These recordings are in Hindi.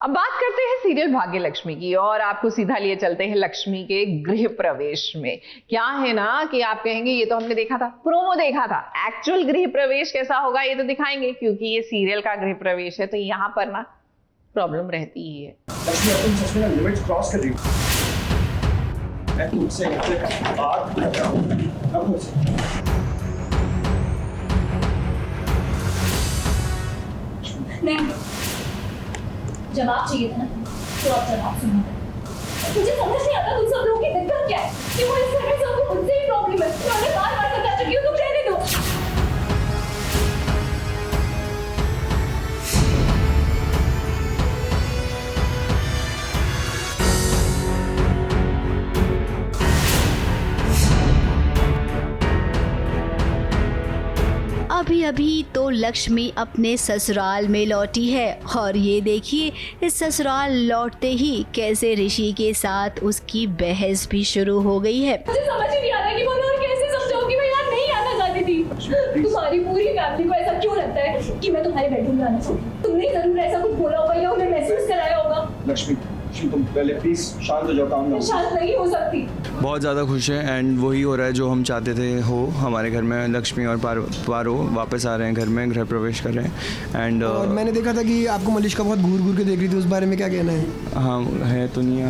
अब बात करते हैं सीरियल भाग्य लक्ष्मी की और आपको सीधा लिए चलते हैं लक्ष्मी के गृह प्रवेश में। क्या है ना कि आप कहेंगे ये तो हमने देखा था, प्रोमो देखा था, एक्चुअल गृह प्रवेश कैसा होगा ये तो दिखाएंगे, क्योंकि ये सीरियल का गृह प्रवेश है तो यहाँ पर ना प्रॉब्लम रहती ही है। लक्ष्मी अब तुम सच में लिमिट क्रॉस कर रही हो। मैं तुमसे बात कर रहा हूँ, ना मुझसे। नहीं, जवाब चाहिए था ना, तो आप जवाब सुनो। मुझे समझ नहीं आता तुम सब लोगों की दिक्कत क्या है, कि वो इस घर में सबको मुझसे ही प्रॉब्लम है। मैं बार-बार समझा चुकी हूँ, तुम रहने दो। अभी अभी तो लक्ष्मी अपने ससुराल में लौटी है और ये देखिए इस ससुराल लौटते ही कैसे ऋषि के साथ उसकी बहस भी शुरू हो गई है। मुझे समझ ही नहीं आ रहा कि मैं और कैसे समझाऊं कि मैं यहाँ नहीं आना चाहती थी। तुम्हारी पूरी फैमिली को ऐसा क्यों लगता है कि मैं तुम्हारे बेडरूम में आना चाहती हूँ? तुमने जरूर ऐसा कुछ बोला होगा या उन्हें महसूस कराया होगा। लक्ष्मी तुम पहले प्लीज शांत हो जाओ, काम ना। शांत नहीं हो सकती। बहुत ज़्यादा खुश है एंड वही हो रहा है जो हम चाहते थे हो हमारे घर में। लक्ष्मी और पारो वापस आ रहे हैं घर में, गृह प्रवेश कर रहे हैं एंड और मैंने देखा था कि आपको मलिश्का बहुत घूर घूर के देख रही थी, उस बारे में क्या कहना है? हाँ है तो नहीं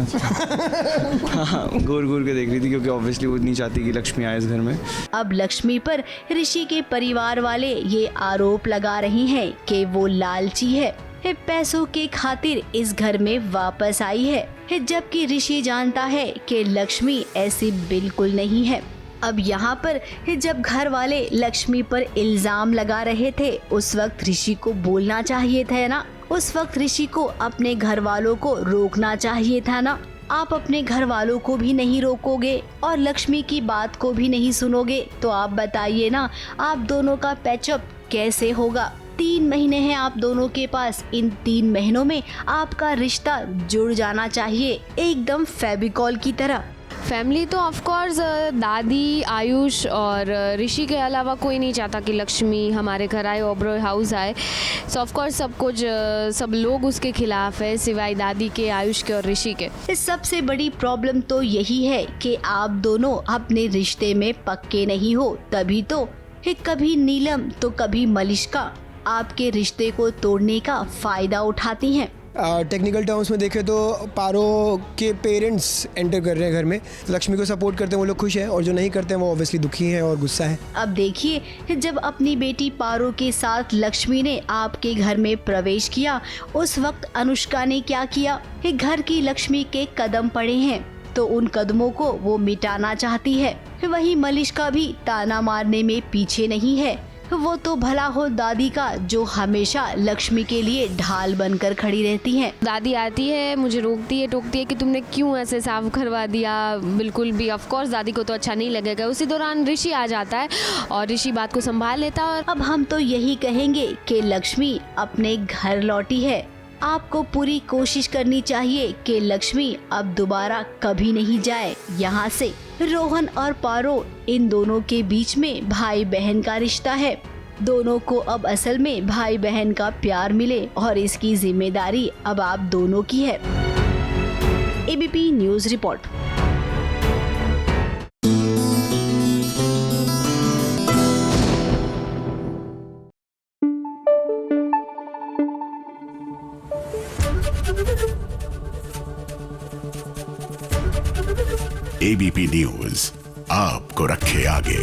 हाँ घूर घूर के देख रही थी क्योंकि ऑब्वियसली वो नहीं चाहती कि लक्ष्मी आए इस घर में। अब लक्ष्मी पर ऋषि के परिवार वाले ये आरोप लगा रही हैं कि वो लालची है, पैसों के खातिर इस घर में वापस आई है, जबकि ऋषि जानता है कि लक्ष्मी ऐसी बिल्कुल नहीं है। अब यहाँ पर जब घर वाले लक्ष्मी पर इल्जाम लगा रहे थे उस वक्त ऋषि को बोलना चाहिए था ना, उस वक्त ऋषि को अपने घर वालों को रोकना चाहिए था ना। आप अपने घर वालों को भी नहीं रोकोगे और लक्ष्मी की बात को भी नहीं सुनोगे तो आप बताइए ना आप दोनों का पैचअप कैसे होगा? 3 महीने हैं आप दोनों के पास, इन 3 महीनों में आपका रिश्ता जुड़ जाना चाहिए एकदम फेविकॉल की तरह। फैमिली तो ऑफ कोर्स दादी, आयुष और ऋषि के अलावा कोई नहीं चाहता कि लक्ष्मी हमारे घर आए, ओबरॉय हाउस आए। सो ऑफ कोर्स सब लोग उसके खिलाफ है सिवाय दादी के, आयुष के और ऋषि के। सबसे बड़ी प्रॉब्लम तो यही है कि आप दोनों अपने रिश्ते में पक्के नहीं हो, तभी तो कभी नीलम तो कभी मलिश्का आपके रिश्ते को तोड़ने का फायदा उठाती हैं। टेक्निकल टर्म्स में देखें तो पारो के पेरेंट्स एंटर कर रहे हैं घर में, लक्ष्मी को सपोर्ट करते हैं वो लोग खुश हैं और जो नहीं करते हैं वो ऑब्वियसली दुखी हैं और गुस्सा है। अब देखिए जब अपनी बेटी पारो के साथ लक्ष्मी ने आपके घर में प्रवेश किया उस वक्त अनुष्का ने क्या किया? घर की लक्ष्मी के कदम पड़े हैं तो उन कदमों को वो मिटाना चाहती है। वही मलिश्का भी ताना मारने में पीछे नहीं है, वो तो भला हो दादी का जो हमेशा लक्ष्मी के लिए ढाल बनकर खड़ी रहती हैं। दादी आती है, मुझे रोकती है, टोकती है कि तुमने क्यों ऐसे साफ करवा दिया, बिल्कुल भी। ऑफ कोर्स दादी को तो अच्छा नहीं लगेगा। उसी दौरान ऋषि आ जाता है और ऋषि बात को संभाल लेता है। और अब हम तो यही कहेंगे कि लक्ष्मी अपने घर लौटी है। आपको पूरी कोशिश करनी चाहिए कि लक्ष्मी अब दोबारा कभी नहीं जाए यहाँ से। रोहन और पारो इन दोनों के बीच में भाई बहन का रिश्ता है। दोनों को अब असल में भाई बहन का प्यार मिले और इसकी जिम्मेदारी अब आप दोनों की है। ABP news report. ABP news आपको रखे आगे।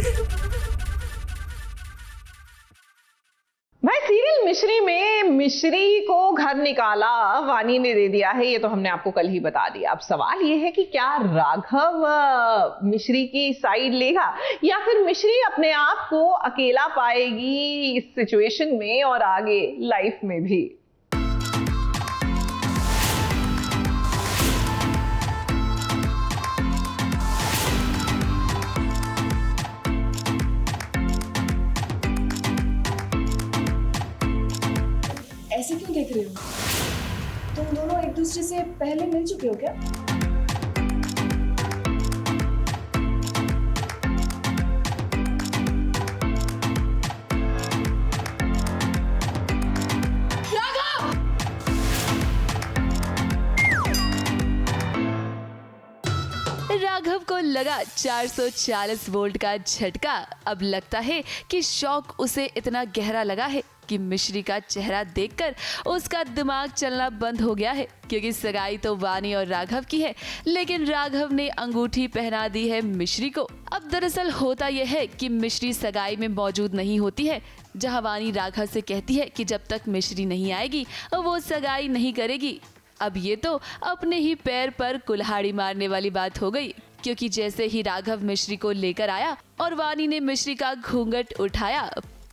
भाई सीरियल मिश्री में मिश्री को घर निकाला वानी ने दे दिया है, ये तो हमने आपको कल ही बता दिया। अब सवाल ये है कि क्या राघव मिश्री की साइड लेगा या फिर मिश्री अपने आप को अकेला पाएगी इस सिचुएशन में और आगे लाइफ में भी। ऐसे क्यों देख रहे हो? तुम दोनों एक दूसरे से पहले मिल चुके हो क्या? को लगा 440 वोल्ट का झटका। अब लगता है कि शॉक उसे इतना गहरा लगा है कि मिश्री का चेहरा देखकर उसका दिमाग चलना बंद हो गया है, क्योंकि सगाई तो वानी और राघव की है, लेकिन राघव ने अंगूठी पहना दी है मिश्री को। अब दरअसल होता यह है कि मिश्री सगाई में मौजूद नहीं होती है, जहां वानी राघव से कहती है कि जब तक मिश्री नहीं आएगी वो सगाई नहीं करेगी। अब ये तो अपने ही पैर पर कुल्हाड़ी मारने वाली बात हो गई, क्योंकि जैसे ही राघव मिश्री को लेकर आया और वानी ने मिश्री का घूंघट उठाया,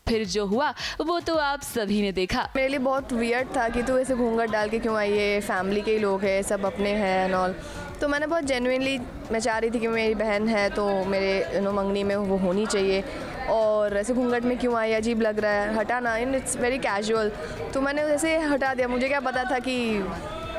फिर जो हुआ वो तो आप सभी ने देखा। मेरे लिए बहुत वियर्ड था कि तू ऐसे घूंघट डाल के क्यों आई है, फैमिली के ही लोग हैं, सब अपने हैं एंड ऑल। तो मैंने बहुत जेन्युइनली, मैं चाह रही थी कि मेरी बहन है तो मेरे मंगनी में वो होनी चाहिए, और ऐसे घूंघट में क्यों आई, अजीब लग रहा है, हटा ना, इन इट्स वेरी कैजुअल। तो मैंने ऐसे हटा दिया, मुझे क्या पता था कि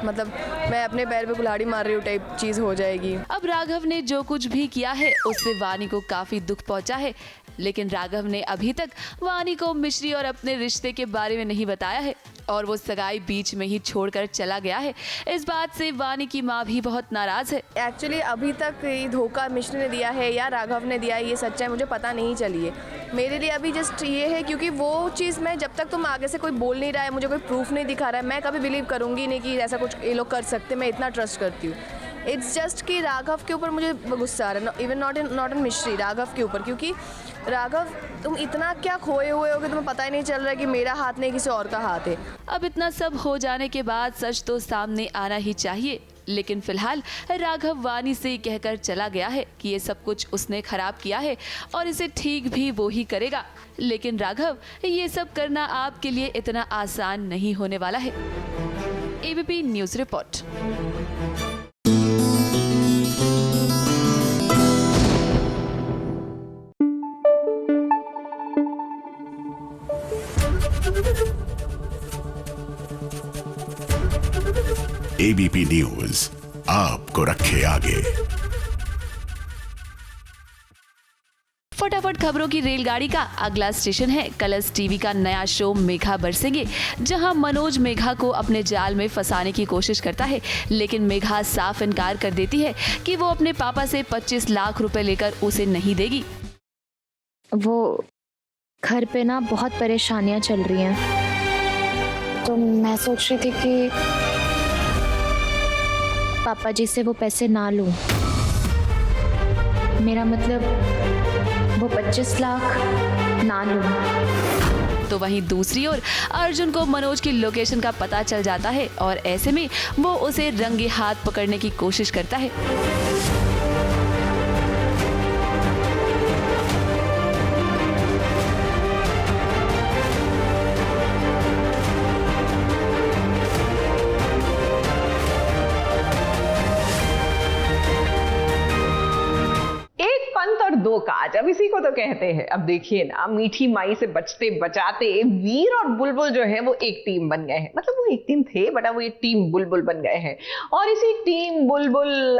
मतलब मैं अपने पैर पे कुल्हाड़ी मार रही हूँ टाइप चीज़ हो जाएगी। अब राघव ने जो कुछ भी किया है उससे वानी को काफी दुख पहुंचा है, लेकिन राघव ने अभी तक वानी को मिश्री और अपने रिश्ते के बारे में नहीं बताया है और वो सगाई बीच में ही छोड़कर चला गया है। इस बात से वानी की माँ भी बहुत नाराज है। एक्चुअली अभी तक ये धोखा मिश्री ने दिया है या राघव ने दिया है, ये सच्चाई मुझे पता नहीं चली है। मेरे लिए अभी जस्ट ये है, क्योंकि वो चीज़ मैं जब तक तुम आगे से कोई बोल नहीं रहा है, मुझे कोई प्रूफ नहीं दिखा रहा है, मैं कभी बिलीव करूँगी नहीं कि ऐसा कुछ ये लोग कर सकते। मैं इतना ट्रस्ट करती हूँ। इट्स जस्ट कि राघव के ऊपर मुझे गुस्सा आ रहा है, इवन नॉट इन मिश्री, राघव के ऊपर, क्योंकि राघव तुम इतना क्या खोए हुए हो कि तुम्हें पता ही नहीं चल रहा है कि मेरा हाथ नहीं किसी और का हाथ है। अब इतना सब हो जाने के बाद सच तो सामने आना ही चाहिए, लेकिन फिलहाल राघव वानी से कहकर चला गया है कि ये सब कुछ उसने खराब किया है और इसे ठीक भी वो ही करेगा। लेकिन राघव, ये सब करना आपके लिए इतना आसान नहीं होने वाला है। ABP news report. ABP news आपको रखे आगे। फटाफट खबरों की रेलगाड़ी का अगला स्टेशन है कलर्स टीवी का नया शो मेघा बरसेंगे, जहां मनोज मेघा को अपने जाल में फंसाने की कोशिश करता है, लेकिन मेघा साफ इनकार कर देती है कि वो अपने पापा से 25 लाख रुपए लेकर उसे नहीं देगी। वो घर पे ना बहुत परेशानियां चल रही हैं, तो मैं सोच रही थी कि पापा जी से वो पैसे ना लूं। मेरा मतलब वो 25 लाख ना लूं। तो वहीं दूसरी ओर अर्जुन को मनोज की लोकेशन का पता चल जाता है और ऐसे में वो उसे रंगे हाथ पकड़ने की कोशिश करता है। और दो काज, अब इसी को तो कहते हैं। अब देखिए ना, मीठी माई से बचते बचाते वीर और बुलबुल जो है वो एक टीम बन गए हैं। मतलब वो एक टीम थे बट अब वो एक टीम बुलबुल बन गए हैं, और इसी टीम बुलबुल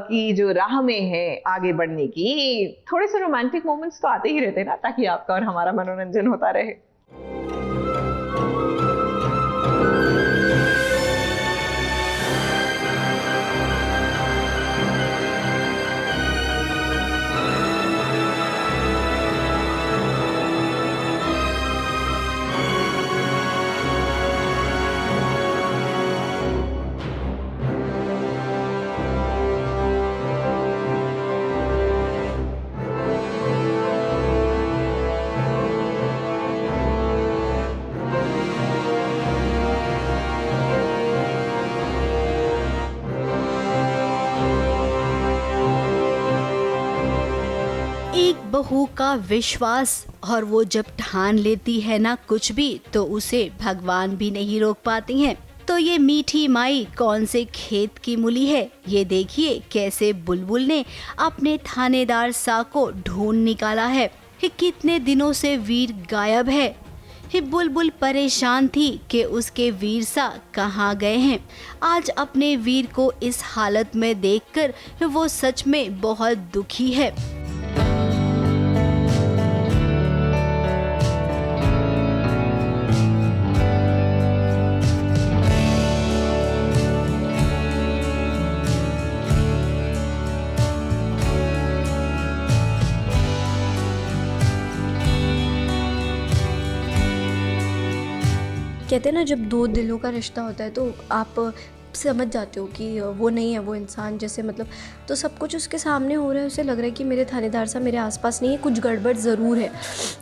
की जो राह में है आगे बढ़ने की, थोड़े से रोमांटिक मोमेंट्स तो आते ही रहते हैं ना, ताकि आपका और हमारा मनोरंजन होता रहे। बहू का विश्वास, और वो जब ठान लेती है ना कुछ भी, तो उसे भगवान भी नहीं रोक पाती हैं। तो ये मीठी माई कौन से खेत की मूली है, ये देखिए कैसे बुलबुल ने अपने थानेदार सा को ढूंढ निकाला है। कितने दिनों से वीर गायब है। बुलबुल परेशान थी कि उसके वीर सा कहाँ गए हैं। आज अपने वीर को इस हालत में देखकर वो सच में बहुत दुखी है। कहते हैं ना, जब दो दिलों का रिश्ता होता है तो आप समझ जाते हो कि वो नहीं है वो इंसान, जैसे मतलब तो सब कुछ उसके सामने हो रहा है, उसे लग रहा है कि मेरे थानेदार साहब मेरे आसपास नहीं है, कुछ गड़बड़ ज़रूर है।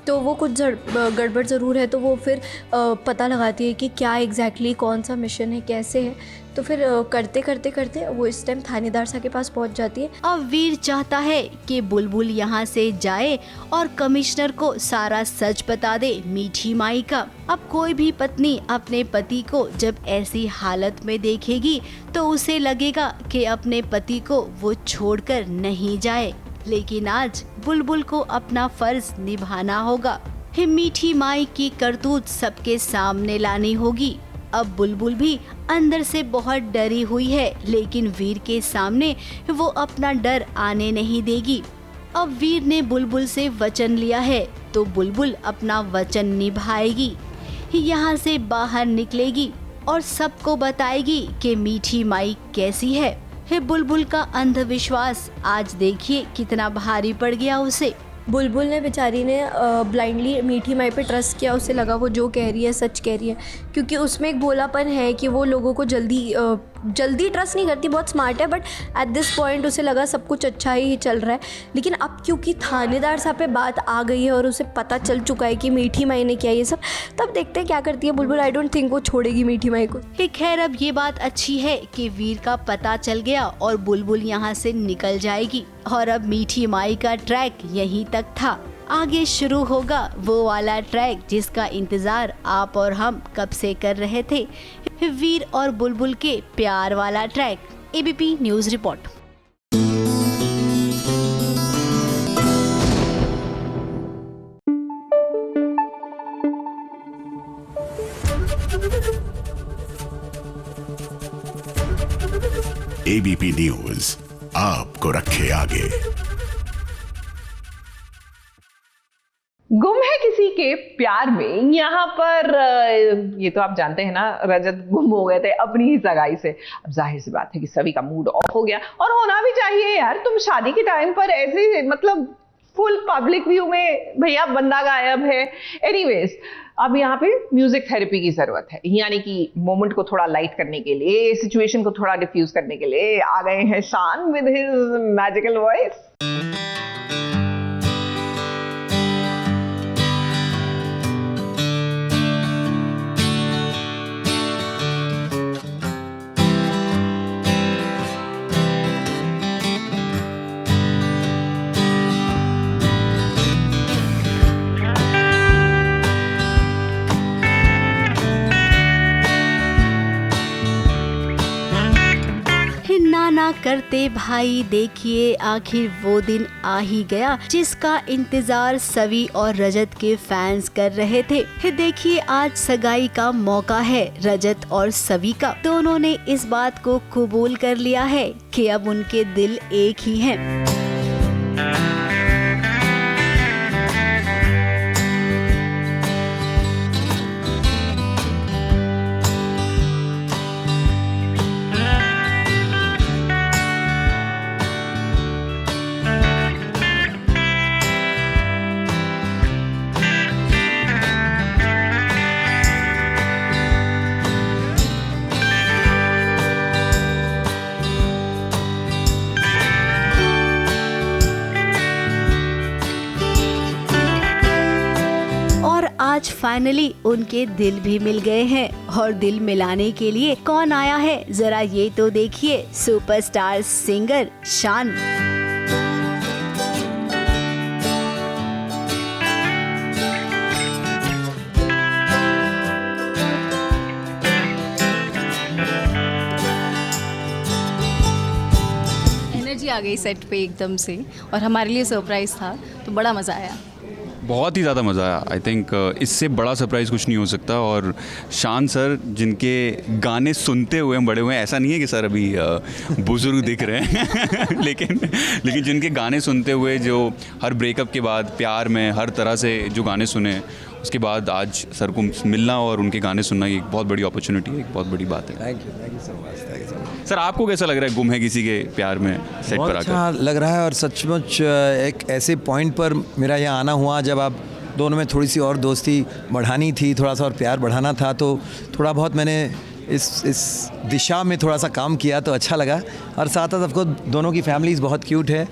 तो वो कुछ गड़बड़ ज़रूर है, तो वो फिर पता लगाती है कि क्या एग्जैक्टली कौन सा मिशन है, कैसे है। तो फिर करते करते करते वो इस टाइम थानेदार साहब के पास पहुंच जाती है। अब वीर चाहता है कि बुलबुल यहाँ से जाए और कमिश्नर को सारा सच बता दे मीठी माई का। अब कोई भी पत्नी अपने पति को जब ऐसी हालत में देखेगी तो उसे लगेगा कि अपने पति को वो छोड़कर नहीं जाए, लेकिन आज बुलबुल को अपना फर्ज निभाना होगा। मीठी माई की करतूत सबके सामने लानी होगी। अब बुलबुल भी अंदर से बहुत डरी हुई है, लेकिन वीर के सामने वो अपना डर आने नहीं देगी। अब वीर ने बुलबुल से वचन लिया है तो बुलबुल अपना वचन निभाएगी, यहाँ से बाहर निकलेगी और सबको बताएगी कि मीठी माई कैसी है। बुलबुल का अंधविश्वास आज देखिए कितना भारी पड़ गया उसे। बुलबुल ने बेचारी ने ब्लाइंडली मीठी माई पे ट्रस्ट किया, उसे लगा वो जो कह रही है सच कह रही है, क्योंकि उसमें एक भोलापन है कि वो लोगों को जल्दी ट्रस्ट नहीं करती, बहुत स्मार्ट है, बट एट दिस पॉइंट उसे लगा सब कुछ अच्छा ही चल रहा है। लेकिन अब क्योंकि थानेदार साहब पे बात आ गई है और उसे पता चल चुका है कि मीठी माई ने किया ये सब, तब देखते हैं क्या करती है बुलबुल। आई डोंट थिंक वो छोड़ेगी मीठी माई को। खैर अब ये बात अच्छी है कि वीर का पता चल गया और बुलबुल यहाँ से निकल जाएगी और अब मीठी माई का ट्रैक यहीं तक था। आगे शुरू होगा वो वाला ट्रैक जिसका इंतजार आप और हम कब से कर रहे थे, वीर और बुलबुल के प्यार वाला track. ABP news report. ABP news आपको रखे आगे। गुम है किसी के प्यार में, यहाँ पर ये तो आप जानते हैं ना, रजत गुम हो गए थे अपनी ही सगाई से। अब जाहिर सी बात है कि सभी का मूड ऑफ हो गया, और होना भी चाहिए यार। तुम शादी के टाइम पर ऐसे मतलब फुल पब्लिक व्यू में भैया बंदा गायब है। एनीवेज, अब यहाँ पे म्यूजिक थेरेपी की जरूरत है, यानी कि मोमेंट को थोड़ा लाइट करने के लिए, सिचुएशन को थोड़ा डिफ्यूज करने के लिए आ गए हैं शान विद हिज मैजिकल वॉइस। ना करते भाई, देखिए आखिर वो दिन आ ही गया जिसका इंतजार सवी और रजत के फैंस कर रहे थे। देखिए आज सगाई का मौका है रजत और सवी का। दोनों ने इस बात को कबूल कर लिया है कि अब उनके दिल एक ही हैं। आज फाइनली उनके दिल भी मिल गए हैं, और दिल मिलाने के लिए कौन आया है जरा ये तो देखिए, सुपरस्टार सिंगर शान। एनर्जी आ गई सेट पे एकदम से, और हमारे लिए सरप्राइज था, तो बड़ा मज़ा आया। बहुत ही ज़्यादा मज़ा आया। आई थिंक इससे बड़ा सरप्राइज़ कुछ नहीं हो सकता। और शान सर जिनके गाने सुनते हुए हम बड़े हुए हैं, ऐसा नहीं है कि सर अभी बुजुर्ग दिख रहे हैं लेकिन जिनके गाने सुनते हुए, जो हर ब्रेकअप के बाद प्यार में हर तरह से जो गाने सुने, उसके बाद आज सर को मिलना और उनके गाने सुनना एक बहुत बड़ी अपॉर्चुनिटी है, एक बहुत बड़ी बात है। Thank you so much. Sir आपको कैसा लग रहा है गुम है किसी के प्यार में सेट पर आकर? अच्छा लग रहा है, और सचमुच एक ऐसे पॉइंट पर मेरा यहाँ आना हुआ जब आप दोनों में थोड़ी सी और दोस्ती बढ़ानी थी, थोड़ा सा और प्यार बढ़ाना था, तो थोड़ा बहुत मैंने इस दिशा में थोड़ा सा काम किया तो अच्छा लगा। और साथ साथ आपको दोनों की फैमिलीज बहुत क्यूट है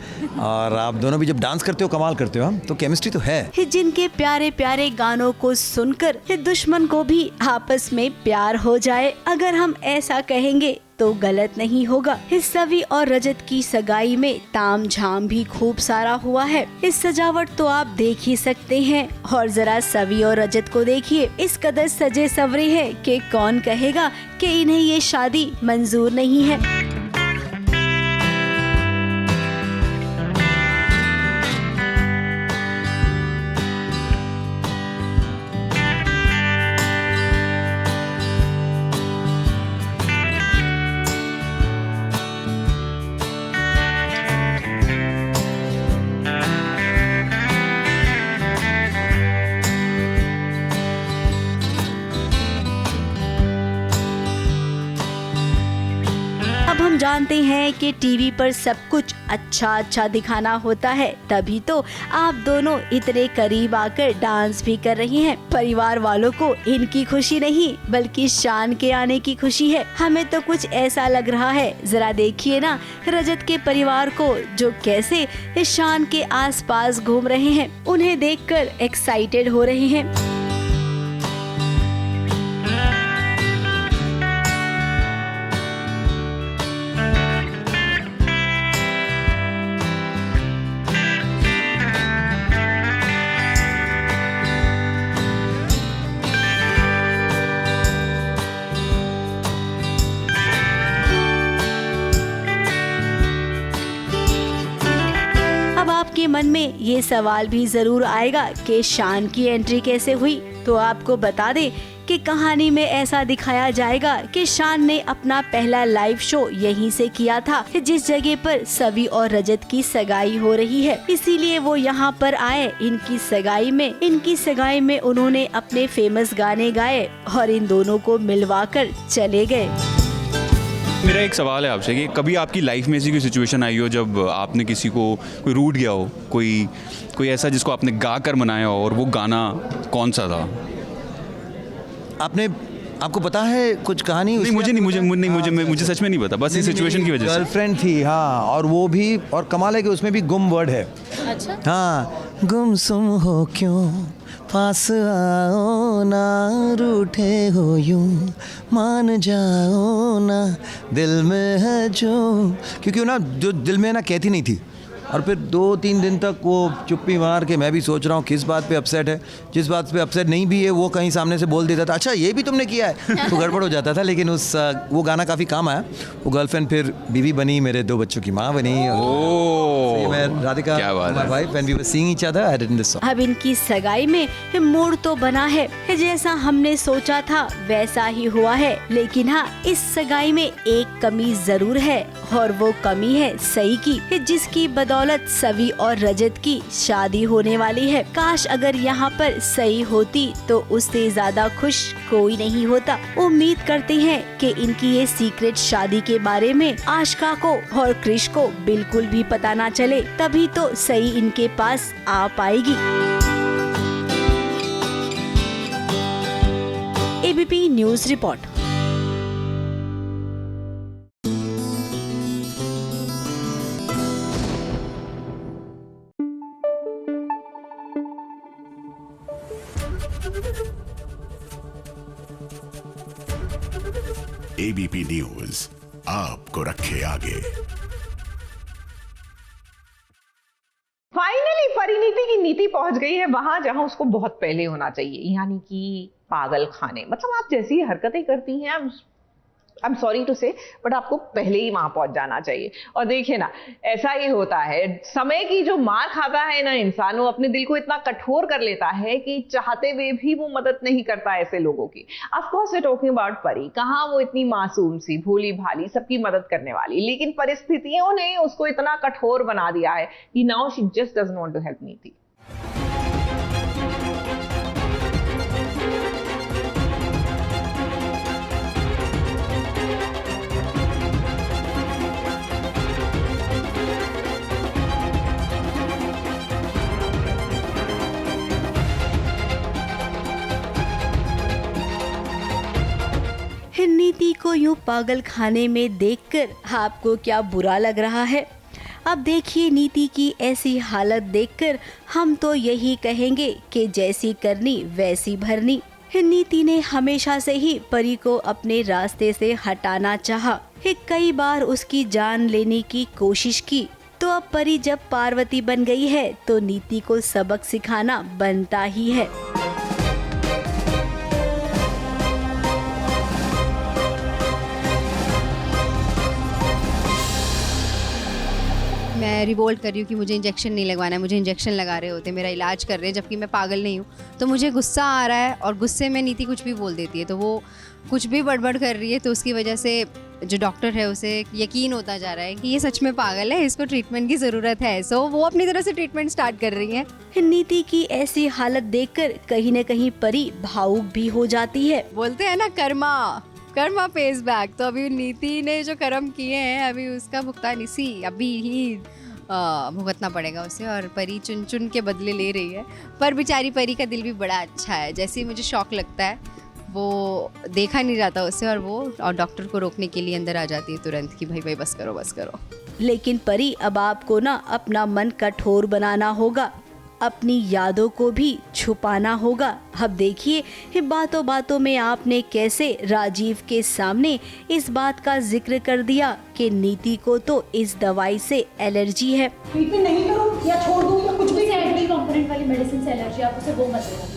और आप दोनों भी जब डांस करते हो कमाल करते हो, हम तो केमिस्ट्री तो है। जिनके प्यारे प्यारे गानों को सुनकर दुश्मन को भी आपस में प्यार हो जाए, अगर हम ऐसा कहेंगे तो गलत नहीं होगा। इस सवी और रजत की सगाई में ताम झाम भी खूब सारा हुआ है। इस सजावट तो आप देख ही सकते हैं। और जरा सवी और रजत को देखिए, इस कदर सजे सवरे हैं कि कौन कहेगा कि इन्हें ये शादी मंजूर नहीं है। अब हम जानते हैं कि टीवी पर सब कुछ अच्छा दिखाना होता है, तभी तो आप दोनों इतने करीब आकर डांस भी कर रही हैं। परिवार वालों को इनकी खुशी नहीं बल्कि शान के आने की खुशी है। हमें तो कुछ ऐसा लग रहा है, जरा देखिए ना रजत के परिवार को, जो कैसे इस शान के आसपास घूम रहे हैं। उन्हें देखकर एक्साइटेड हो रहे हैं। आपके मन में ये सवाल भी जरूर आएगा कि शान की एंट्री कैसे हुई। तो आपको बता दें कि कहानी में ऐसा दिखाया जाएगा कि शान ने अपना पहला लाइव शो यहीं से किया था, जिस जगह पर सवी और रजत की सगाई हो रही है। इसीलिए वो यहाँ पर आए इनकी सगाई में उन्होंने अपने फेमस गाने गाए और इन दोनों को मिलवाकर चले गए। मेरा एक सवाल है आपसे कि कभी आपकी लाइफ में ऐसी कोई सिचुएशन आई हो जब आपने किसी को कोई रूठ गया हो, कोई ऐसा जिसको आपने गा कर मनाया हो, और वो गाना कौन सा था? आपको पता है कुछ कहानी? नहीं, मुझे सच में नहीं पता, बस इस सिचुएशन की वजह से। गर्लफ्रेंड थी, हाँ, और वो भी, और कमाल है कि उसमें भी गुम वर्ड है। अच्छा? हाँ, गुमसुम हो क्यों, पास आओ ना, रूठे हो यूं, मान जाओ ना, दिल में है जो, क्योंकि ना जो दिल में ना कहती नहीं थी। और फिर 2-3 दिन तक वो चुप्पी मार के, मैं भी सोच रहा हूँ किस बात पे अपसेट है, जिस बात पे अपसेट नहीं भी है वो कहीं सामने से बोल देता था, अच्छा ये भी तुमने किया है, तो गड़बड़ हो जाता था। लेकिन वो गाना काफ़ी काम आया। वो गर्लफ्रेंड फिर बीवी बनी, मेरे 2 बच्चों की माँ बनी। मैं Radhika, my wife, when we were seeing each other, I did this song. अब इनकी सगाई में मूड तो बना है, जैसा हमने सोचा था वैसा ही हुआ है। लेकिन हाँ, इस सगाई में एक कमी जरूर है, और वो कमी है सई की, जिसकी बदौलत सवी और रजत की शादी होने वाली है। काश अगर यहाँ पर सई होती तो उससे ज्यादा खुश कोई नहीं होता। उम्मीद करते हैं कि इनकी ये सीक्रेट शादी के बारे में आशिका को और क्रिश को बिल्कुल भी पता ना चले, तभी तो सई इनके पास आ पाएगी। ABP news report. ABP news आपको रखे आगे। फाइनली परिणीति की नीति पहुंच गई है वहां जहां उसको बहुत पहले होना चाहिए, यानी कि पागल खाने। मतलब आप जैसी हरकतें करती हैं, आई एम सॉरी टू से, बट आपको पहले ही वहां पहुंच जाना चाहिए। और देखिए ना, ऐसा ही होता है, समय की जो मार खाता है ना इंसान, वो अपने दिल को इतना कठोर कर लेता है कि चाहते हुए भी वो मदद नहीं करता ऐसे लोगों की। Of course we talking about Pari. कहाँ वो इतनी मासूम सी, भोली भाली, सबकी मदद करने वाली, लेकिन परिस्थितियों ने उसको इतना कठोर बना दिया है कि now she just doesn't want to help Niti. को यूं पागल खाने में देखकर आपको क्या बुरा लग रहा है? अब देखिए नीति की ऐसी हालत देखकर हम तो यही कहेंगे कि जैसी करनी वैसी भरनी। नीति ने हमेशा से ही परी को अपने रास्ते से हटाना चाहा। कई बार उसकी जान लेने की कोशिश की। तो अब परी जब पार्वती बन गई है तो नीति को सबक सिखाना बनता ही है। मैं रिवोल्ट कर रही हूँ कि मुझे इंजेक्शन नहीं लगवाना है, मुझे इंजेक्शन लगा रहे होते, मेरा इलाज कर रहे हैं, जबकि मैं पागल नहीं हूँ। तो मुझे गुस्सा आ रहा है और गुस्से में नीति कुछ भी बोल देती है, तो वो कुछ भी बड़बड़ कर रही है, तो उसकी वजह से जो डॉक्टर है उसे यकीन होता जा रहा है कि ये सच में पागल है, इसको ट्रीटमेंट की ज़रूरत है। सो वो अपनी तरफ से ट्रीटमेंट स्टार्ट कर रही है। नीति की ऐसी हालत देखकर कहीं न कहीं परी भावुक भी हो जाती है। बोलते हैं ना कर्मा पेज बैक। तो अभी नीति ने जो कर्म किए हैं अभी उसका भुगतान अभी ही भुगतना पड़ेगा उसे, और परी चुन चुन के बदले ले रही है। पर बेचारी परी का दिल भी बड़ा अच्छा है। जैसे ही मुझे शौक लगता है वो देखा नहीं जाता उसे, और डॉक्टर को रोकने के लिए अंदर आ जाती है तुरंत कि भाई बस करो। लेकिन परी अब आपको ना अपना मन कठोर बनाना होगा, अपनी यादों को भी छुपाना होगा। अब देखिए बातों बातों में आपने कैसे राजीव के सामने इस बात का जिक्र कर दिया कि नीति को तो इस दवाई से एलर्जी है। ट्रीटमेंट नहीं करूं या छोड़ दूं या कुछ भी एंटी कंपोनेंट वाली मेडिसिन से एलर्जी, आप उसे वो मत लेना।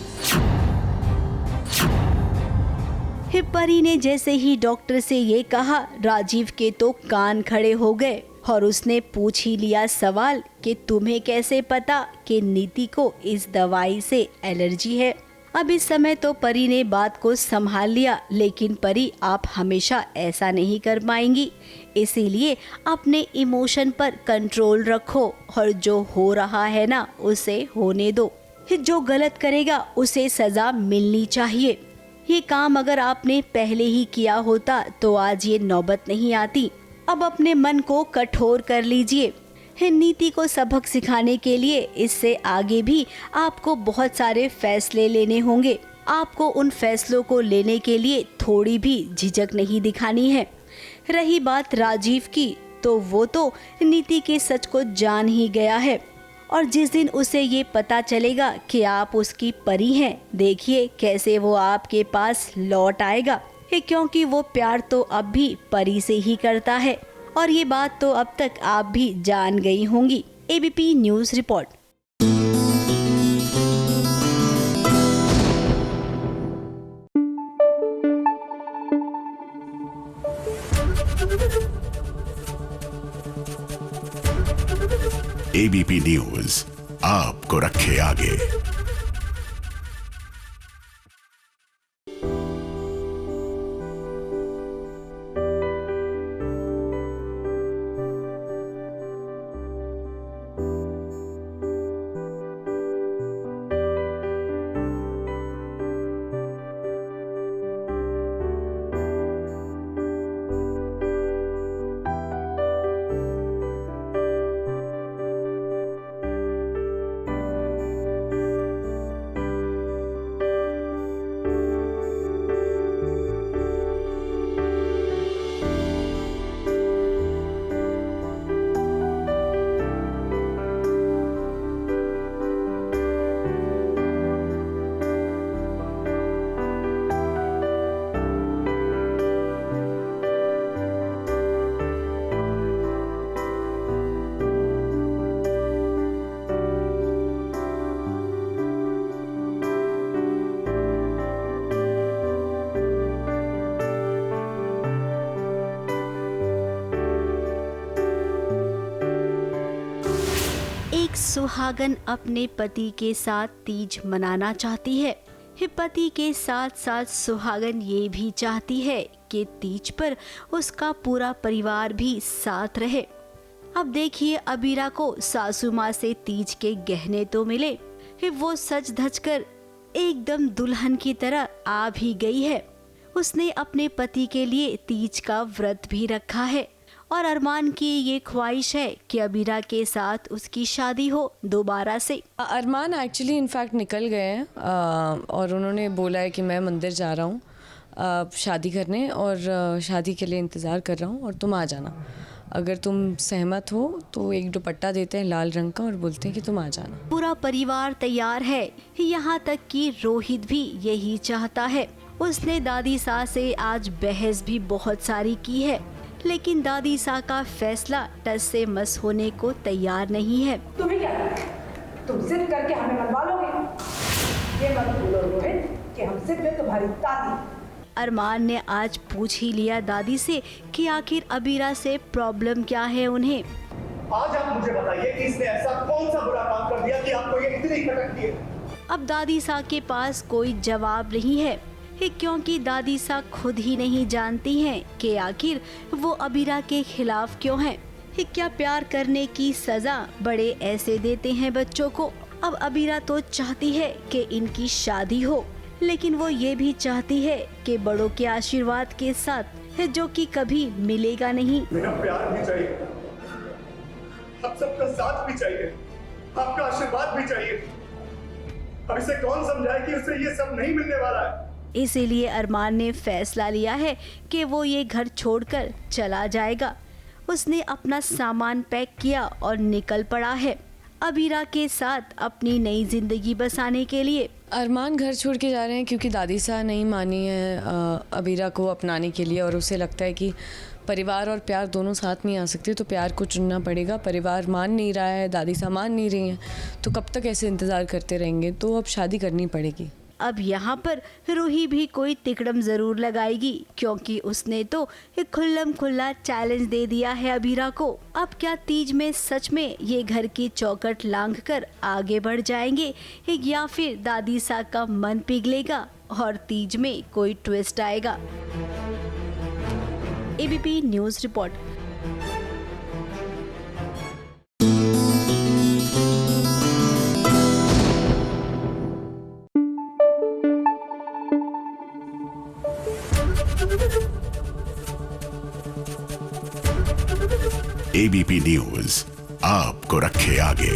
परी ने जैसे ही डॉक्टर से ये कहा, राजीव के तो कान खड़े हो गए और उसने पूछ ही लिया सवाल कि तुम्हें कैसे पता कि नीति को इस दवाई से एलर्जी है। अब इस समय तो परी ने बात को संभाल लिया, लेकिन परी आप हमेशा ऐसा नहीं कर पाएंगी, इसीलिए अपने इमोशन पर कंट्रोल रखो और जो हो रहा है ना उसे होने दो। जो गलत करेगा उसे सजा मिलनी चाहिए। ये काम अगर आपने पहले ही किया होता तो आज ये नौबत नहीं आती। अब अपने मन को कठोर कर लीजिए। नीति को सबक सिखाने के लिए इससे आगे भी आपको बहुत सारे फैसले लेने होंगे। आपको उन फैसलों को लेने के लिए थोड़ी भी झिझक नहीं दिखानी है। रही बात राजीव की, तो वो तो नीति के सच को जान ही गया है, और जिस दिन उसे ये पता चलेगा कि आप उसकी परी हैं, देखिए कैसे वो आपके पास लौट आएगा। क्योंकि वो प्यार तो अब भी परी से ही करता है, और ये बात तो अब तक आप भी जान गई होंगी। ABP news report. ABP news आपको रखे आगे। सुहागन अपने पति के साथ तीज मनाना चाहती है। पति के साथ साथ सुहागन ये भी चाहती है कि तीज पर उसका पूरा परिवार भी साथ रहे। अब देखिए अबीरा को सासू माँ से तीज के गहने तो मिले, वो सज धज कर एकदम दुल्हन की तरह आ भी गई है। उसने अपने पति के लिए तीज का व्रत भी रखा है, और अरमान की ये ख्वाहिश है कि अबीरा के साथ उसकी शादी हो दोबारा से। अरमान एक्चुअली इनफैक्ट निकल गए हैं और उन्होंने बोला है कि मैं मंदिर जा रहा हूँ, शादी करने और शादी के लिए इंतज़ार कर रहा हूँ और तुम आ जाना। अगर तुम सहमत हो तो एक दुपट्टा देते हैं लाल रंग का और बोलते हैं कि तुम आ जाना। पूरा परिवार तैयार है, यहाँ तक कि रोहित भी यही चाहता है। उसने दादी सा से आज बहस भी बहुत सारी की है, लेकिन दादी सा का फैसला टस से मस होने को तैयार नहीं है। तुम्हें क्या तुम जिद करके हमें मनवा लोगे? ये मत भूलो रोहित कि हम सिर्फ है तुम्हारी दादी। अरमान ने आज पूछ ही लिया दादी से कि आखिर अबीरा से प्रॉब्लम क्या है उन्हें। आज आप मुझे बताइए कि इसने ऐसा कौन सा बुरा काम कर दिया कि आपको ये इतनी खटकती है? अब दादी सा के पास कोई जवाब नहीं है, क्योंकि दादी सा खुद ही नहीं जानती हैं कि आखिर वो अबीरा के खिलाफ क्यों हैं। क्या प्यार करने की सजा बड़े ऐसे देते हैं बच्चों को? अब अबीरा तो चाहती है कि इनकी शादी हो, लेकिन वो ये भी चाहती है कि बड़ों के आशीर्वाद के साथ, जो कि कभी मिलेगा नहीं। मेरा प्यार भी चाहिए, आप सबका साथ भी चाहिए, आपका आशीर्वाद भी चाहिए। अब इसे कौन समझाए कि उसे ये सब नहीं मिलने वाला है? इसीलिए अरमान ने फैसला लिया है कि वो ये घर छोड़कर चला जाएगा। उसने अपना सामान पैक किया और निकल पड़ा है अबीरा के साथ अपनी नई जिंदगी बसाने के लिए। अरमान घर छोड़ के जा रहे हैं क्योंकि दादी सा नहीं मानी है अबीरा को अपनाने के लिए, और उसे लगता है कि परिवार और प्यार दोनों साथ नहीं आ सकते, तो प्यार को चुनना पड़ेगा। परिवार मान नहीं रहा है, दादी सा मान नहीं रही हैं, तो कब तक ऐसे इंतज़ार करते रहेंगे? तो अब शादी करनी पड़ेगी। अब यहाँ पर रूही भी कोई तिकड़म जरूर लगाएगी, क्योंकि उसने तो खुल्लम खुल्ला चैलेंज दे दिया है अबीरा को। अब क्या तीज में सच में ये घर की चौखट लांघ कर आगे बढ़ जाएंगे, या फिर दादी सा का मन पिघलेगा और तीज में कोई ट्विस्ट आएगा? ABP news report. ABP news आपको रखे आगे।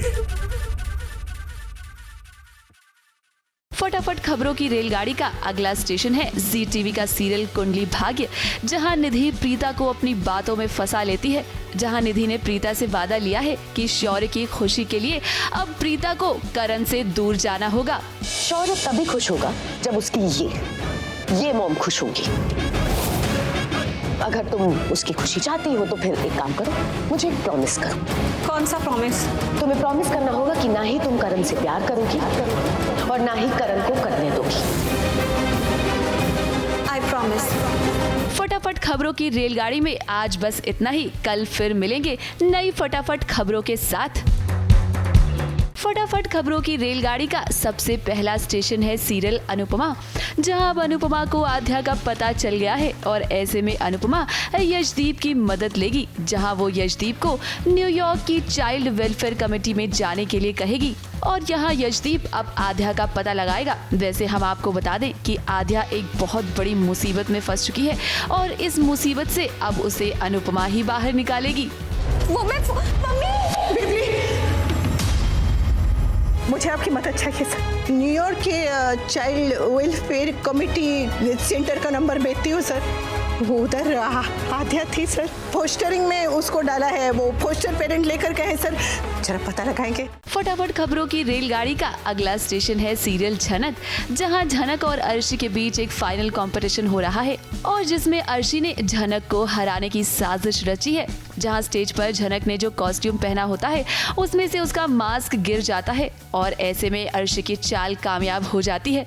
फटाफट खबरों की रेलगाड़ी का अगला स्टेशन है जी टीवी का सीरियल कुंडली भाग्य, जहां निधि प्रीता को अपनी बातों में फंसा लेती है। जहां निधि ने प्रीता से वादा लिया है कि शौर्य की खुशी के लिए अब प्रीता को करण से दूर जाना होगा। शौर्य तभी खुश होगा जब उसकी ये मॉम खुश होगी। अगर तुम उसकी खुशी चाहती हो तो फिर एक काम करो, मुझे एक प्रॉमिस करो। कौन सा प्रॉमिस? तुम्हें प्रॉमिस करना होगा कि ना ही तुम करण से प्यार करोगी और ना ही करण को करने दोगी। I promise. फटाफट खबरों की रेलगाड़ी में आज बस इतना ही। कल फिर मिलेंगे नई फटाफट खबरों के साथ। फटाफट खबरों की रेलगाड़ी का सबसे पहला स्टेशन है सीरियल अनुपमा, जहां अब अनुपमा को आध्या का पता चल गया है और ऐसे में अनुपमा यशदीप की मदद लेगी, जहां वो यशदीप को न्यूयॉर्क की चाइल्ड वेलफेयर कमेटी में जाने के लिए कहेगी और यहां यशदीप अब आध्या का पता लगाएगा। वैसे हम आपको बता दें कि आध्या एक बहुत बड़ी मुसीबत में फंस चुकी है और इस मुसीबत से अब उसे अनुपमा ही बाहर निकालेगी। मुझे आपकी मदद चाहिए सर। न्यूयॉर्क के चाइल्ड वेलफेयर कमेटी सेंटर का नंबर भेजती हूँ सर। वो उधर आध्या थी सर, पोस्टरिंग में उसको डाला है, वो पोस्टर पेरेंट लेकर के है सर, जरा पता लगाएंगे। फटाफट खबरों की रेलगाड़ी का अगला स्टेशन है सीरियल झनक, जहां झनक और अर्शी के बीच एक फाइनल कंपटीशन हो रहा है और जिसमें अर्शी ने झनक को हराने की साजिश रची है। जहां स्टेज पर झनक ने जो कॉस्ट्यूम पहना होता है उसमें से उसका मास्क गिर जाता है और ऐसे में अर्शी की चाल कामयाब हो जाती है।